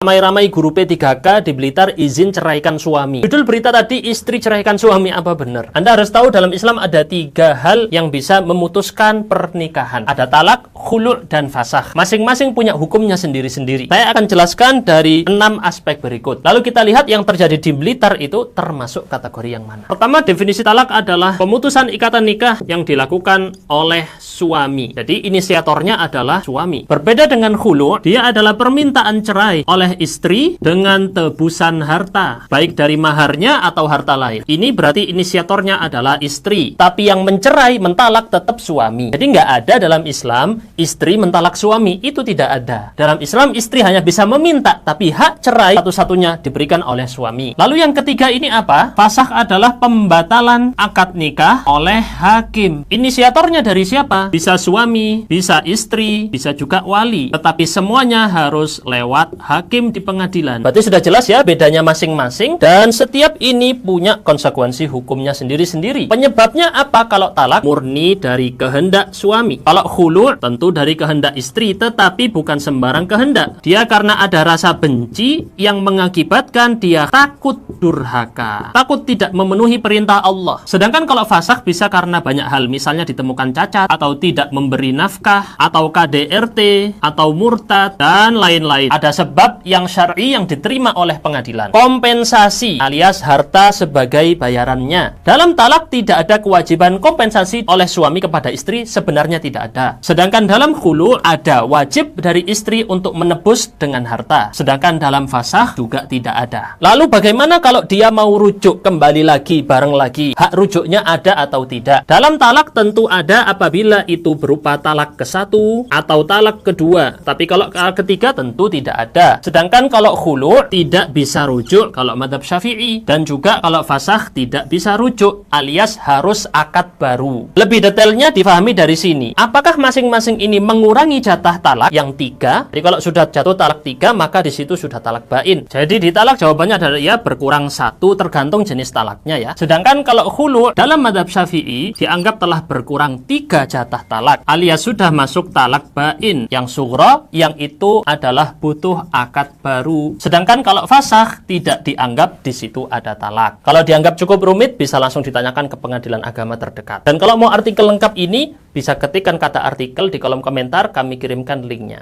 Ramai-ramai guru P3K di Blitar izin ceraikan suami. Judul berita tadi, istri ceraikan suami, apa benar? Anda harus tahu dalam Islam ada 3 hal yang bisa memutuskan pernikahan. Ada talak, khulu', dan fasakh. Masing-masing punya hukumnya sendiri-sendiri. Saya akan jelaskan dari 6 aspek berikut. Lalu kita lihat yang terjadi di Blitar itu termasuk kategori yang mana. Pertama, definisi talak adalah pemutusan ikatan nikah yang dilakukan oleh suami. Jadi inisiatornya adalah suami. Berbeda dengan khulu', dia adalah permintaan cerai oleh istri dengan tebusan harta, baik dari maharnya atau harta lain. Ini berarti inisiatornya adalah istri, tapi yang mencerai, mentalak tetap suami. Jadi nggak ada dalam Islam istri mentalak suami, itu tidak ada. Dalam Islam istri hanya bisa meminta, tapi hak cerai satu-satunya diberikan oleh suami. Lalu yang ketiga ini apa? Fasakh adalah pembatalan akad nikah oleh hakim. Inisiatornya dari siapa? Bisa suami, bisa istri, bisa juga wali, tetapi semuanya harus lewat hakim di pengadilan. Berarti sudah jelas ya bedanya masing-masing, dan setiap ini punya konsekuensi hukumnya sendiri-sendiri. Penyebabnya apa? Kalau talak murni dari kehendak suami. Kalau khulu' tentu dari kehendak istri, tetapi bukan sembarang kehendak. Dia karena ada rasa benci yang mengakibatkan dia takut durhaka, takut tidak memenuhi perintah Allah. Sedangkan kalau fasakh bisa karena banyak hal, misalnya ditemukan cacat, atau tidak memberi nafkah, atau KDRT, atau murtad, dan lain-lain. Ada sebab yang syar'i yang diterima oleh pengadilan. Kompensasi alias harta sebagai bayarannya. Dalam talak tidak ada kewajiban kompensasi oleh suami kepada istri, sebenarnya tidak ada. Sedangkan dalam khulu' ada wajib dari istri untuk menebus dengan harta. Sedangkan dalam fasakh juga tidak ada. Lalu bagaimana kalau dia mau rujuk kembali lagi, bareng lagi? Hak rujuknya ada atau tidak? Dalam talak tentu ada apabila itu berupa talak ke-1 atau talak kedua. Tapi kalau ketiga tentu tidak ada. Sedangkan kalau khulu' tidak bisa rujuk kalau mazhab Syafi'i, dan juga kalau fasakh tidak bisa rujuk alias harus akad baru. Lebih detailnya difahami dari sini. Apakah masing-masing ini mengurangi jatah talak yang 3? Jadi kalau sudah jatuh talak 3 maka di situ sudah talak bain. Jadi di talak jawabannya adalah ya berkurang 1 tergantung jenis talaknya ya. Sedangkan kalau khulu' dalam mazhab Syafi'i dianggap telah berkurang 3 jatah talak alias sudah masuk talak bain yang sughra, yang itu adalah butuh akad baru. Sedangkan kalau fasakh tidak dianggap di situ ada talak. Kalau dianggap cukup rumit bisa langsung ditanyakan ke pengadilan agama terdekat. Dan kalau mau artikel lengkap ini bisa ketikkan kata artikel di kolom komentar, kami kirimkan linknya.